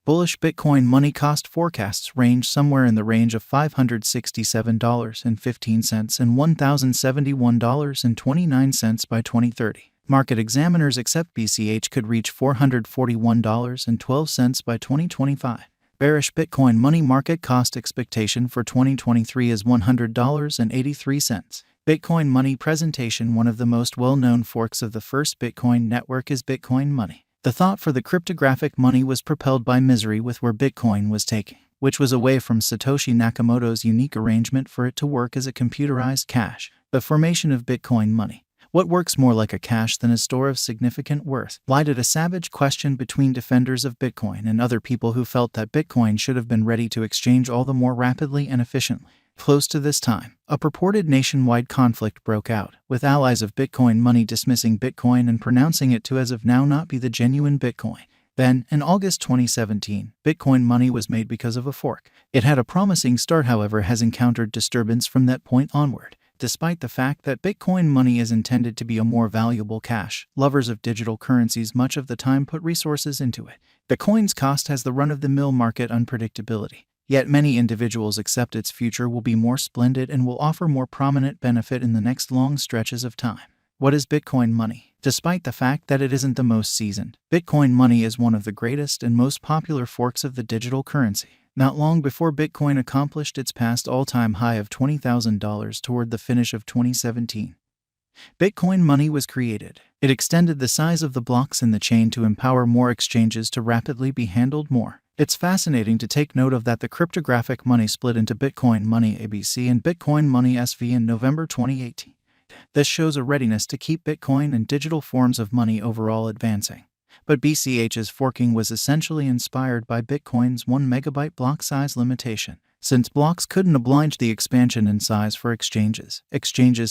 Bullish Bitcoin money cost forecasts range somewhere in the range of $567.15 and $1,071.29 by 2030. Market examiners accept BCH could reach $441.12 by 2025. Bearish Bitcoin money market cost expectation for 2023 is $100.83. Bitcoin money presentation. One of the most well-known forks of the first Bitcoin network is Bitcoin money. The thought for the cryptographic money was propelled by misery with where Bitcoin was taking, which was away from Satoshi Nakamoto's unique arrangement for it to work as a computerized cash. The formation of Bitcoin money. What works more like a cash than a store of significant worth? Lighted a savage question between defenders of Bitcoin and other people who felt that Bitcoin should have been ready to exchange all the more rapidly and efficiently. Close to this time, a purported nationwide conflict broke out, with allies of Bitcoin money dismissing Bitcoin and pronouncing it to as of now not be the genuine Bitcoin. Then, in August 2017, Bitcoin money was made because of a fork. It had a promising start, however, has encountered disturbance from that point onward. Despite the fact that Bitcoin money is intended to be a more valuable cash, lovers of digital currencies much of the time put resources into it. The coin's cost has the run-of-the-mill market unpredictability. Yet many individuals accept its future will be more splendid and will offer more prominent benefit in the next long stretches of time. What is Bitcoin money? Despite the fact that it isn't the most seasoned, Bitcoin money is one of the greatest and most popular forks of the digital currency. Not long before Bitcoin accomplished its past all-time high of $20,000 toward the finish of 2017, Bitcoin money was created. It extended the size of the blocks in the chain to empower more exchanges to rapidly be handled more. It's fascinating to take note of that the cryptographic money split into Bitcoin money ABC and Bitcoin money SV in November 2018. This shows a readiness to keep Bitcoin and digital forms of money overall advancing. But BCH's forking was essentially inspired by Bitcoin's 1 megabyte block size limitation. Since blocks couldn't oblige the expansion in size for exchanges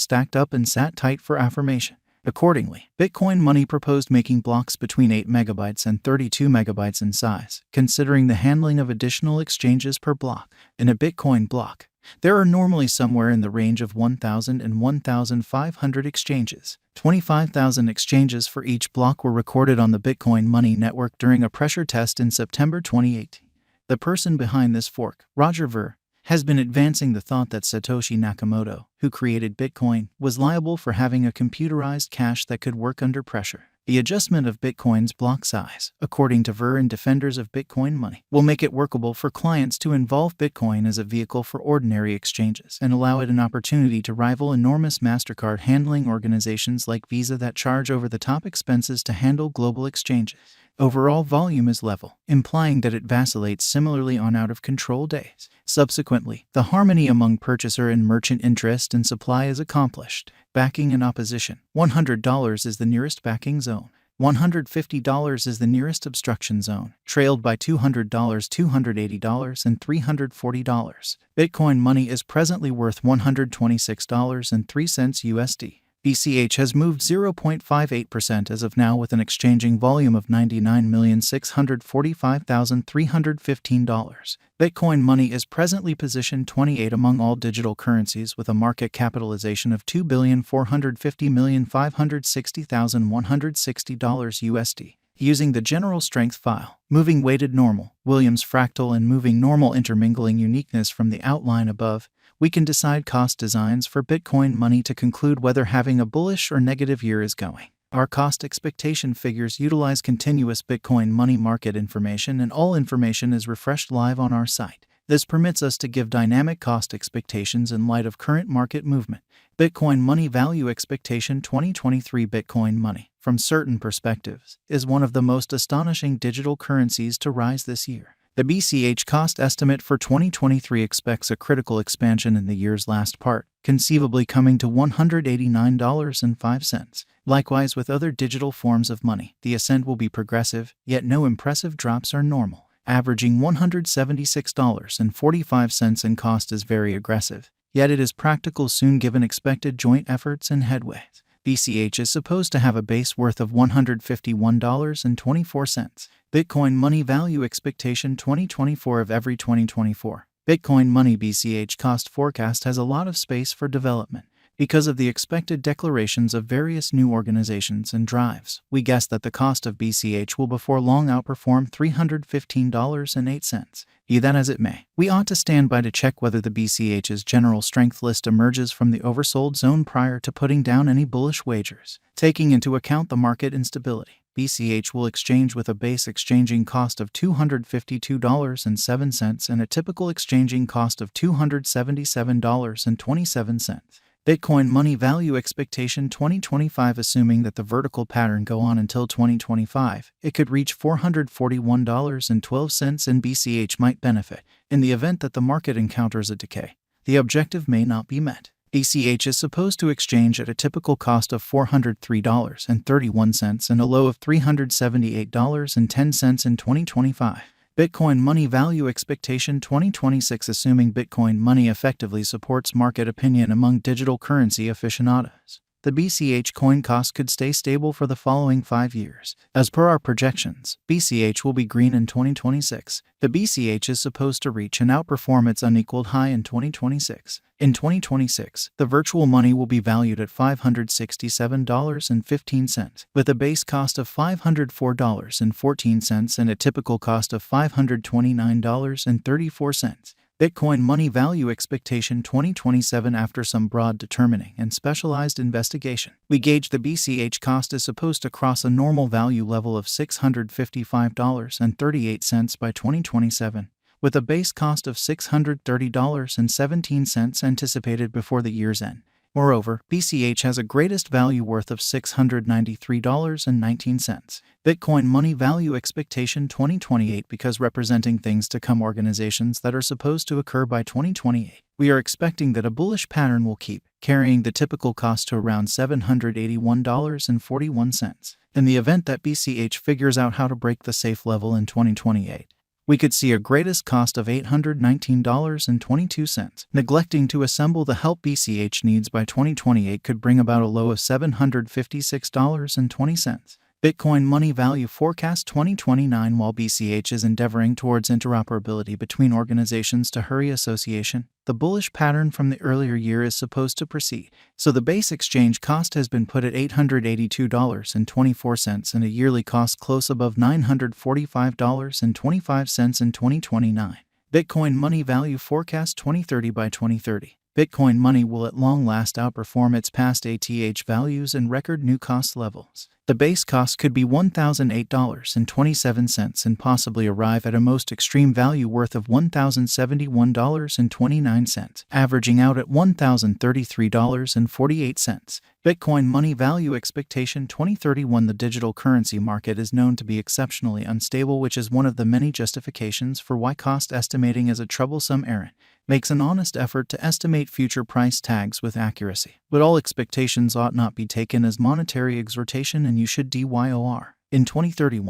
stacked up and sat tight for affirmation. Accordingly, Bitcoin money proposed making blocks between 8 megabytes and 32 megabytes in size, considering the handling of additional exchanges per block. In a Bitcoin block, there are normally somewhere in the range of 1,000 and 1,500 exchanges. 25,000 exchanges for each block were recorded on the Bitcoin money network during a pressure test in September 2018. The person behind this fork, Roger Ver, has been advancing the thought that Satoshi Nakamoto, who created Bitcoin, was liable for having a computerized cash that could work under pressure. The adjustment of Bitcoin's block size, according to Ver and defenders of Bitcoin money, will make it workable for clients to involve Bitcoin as a vehicle for ordinary exchanges and allow it an opportunity to rival enormous MasterCard handling organizations like Visa that charge over-the-top expenses to handle global exchanges. Overall volume is level, implying that it vacillates similarly on out-of-control days. Subsequently, the harmony among purchaser and merchant interest and supply is accomplished. Backing and opposition. $100 is the nearest backing zone. $150 is the nearest obstruction zone, trailed by $200, $280, and $340. Bitcoin money is presently worth $126.03 USD. BCH has moved 0.58% as of now with an exchanging volume of $99,645,315. Bitcoin money is presently positioned 28 among all digital currencies with a market capitalization of $2,450,560,160 USD. Using the general strength file, moving weighted normal, Williams fractal and moving normal intermingling uniqueness from the outline above, we can decide cost designs for Bitcoin money to conclude whether having a bullish or negative year is going. Our cost expectation figures utilize continuous Bitcoin money market information, and all information is refreshed live on our site. This permits us to give dynamic cost expectations in light of current market movement. Bitcoin money value expectation 2023. Bitcoin money, from certain perspectives, is one of the most astonishing digital currencies to rise this year. The BCH cost estimate for 2023 expects a critical expansion in the year's last part, conceivably coming to $189.05. Likewise with other digital forms of money, the ascent will be progressive, yet no impressive drops are normal. Averaging $176.45 in cost is very aggressive, yet it is practical soon given expected joint efforts and headways. BCH is supposed to have a base worth of $151.24. Bitcoin money value expectation 2024 of every 2024. Bitcoin money BCH cost forecast has a lot of space for development. Because of the expected declarations of various new organizations and drives, we guess that the cost of BCH will before long outperform $315.08. Be that as it may, we ought to stand by to check whether the BCH's general strength list emerges from the oversold zone prior to putting down any bullish wagers. Taking into account the market instability, BCH will exchange with a base exchanging cost of $252.07 and a typical exchanging cost of $277.27. Bitcoin money value expectation 2025. Assuming that the vertical pattern go on until 2025, it could reach $441.12 and BCH might benefit. In the event that the market encounters a decay, the objective may not be met. BCH is supposed to exchange at a typical cost of $403.31 and a low of $378.10 in 2025. Bitcoin money value expectation 2026. Assuming Bitcoin money effectively supports market opinion among digital currency aficionados, the BCH coin cost could stay stable for the following 5 years. As per our projections, BCH will be green in 2026. The BCH is supposed to reach and outperform its unequaled high in 2026. In 2026, the virtual money will be valued at $567.15, with a base cost of $504.14 and a typical cost of $529.34. Bitcoin money value expectation 2027. After some broad determining and specialized investigation, we gauge the BCH cost is supposed to cross a normal value level of $655.38 by 2027, with a base cost of $630.17 anticipated before the year's end. Moreover, BCH has a greatest value worth of $693.19. Bitcoin money value expectation 2028. Because representing things to come organizations that are supposed to occur by 2028, we are expecting that a bullish pattern will keep carrying the typical cost to around $781.41. In the event that BCH figures out how to break the safe level in 2028, we could see a greatest cost of $819.22. Neglecting to assemble the help BCH needs by 2028 could bring about a low of $756.20. Bitcoin money value forecast 2029. While BCH is endeavoring towards interoperability between organizations to hurry association, the bullish pattern from the earlier year is supposed to proceed. So the base exchange cost has been put at $882.24 and a yearly cost close above $945.25 in 2029. Bitcoin money value forecast 2030. By 2030, Bitcoin money will at long last outperform its past ATH values and record new cost levels. The base cost could be $1,008.27 and possibly arrive at a most extreme value worth of $1,071.29, averaging out at $1,033.48. Bitcoin money value expectation 2031. The digital currency market is known to be exceptionally unstable, which is one of the many justifications for why cost estimating is a troublesome errand. Makes an honest effort to estimate future price tags with accuracy, but all expectations ought not be taken as monetary exhortation, and you should DYOR. In 2031,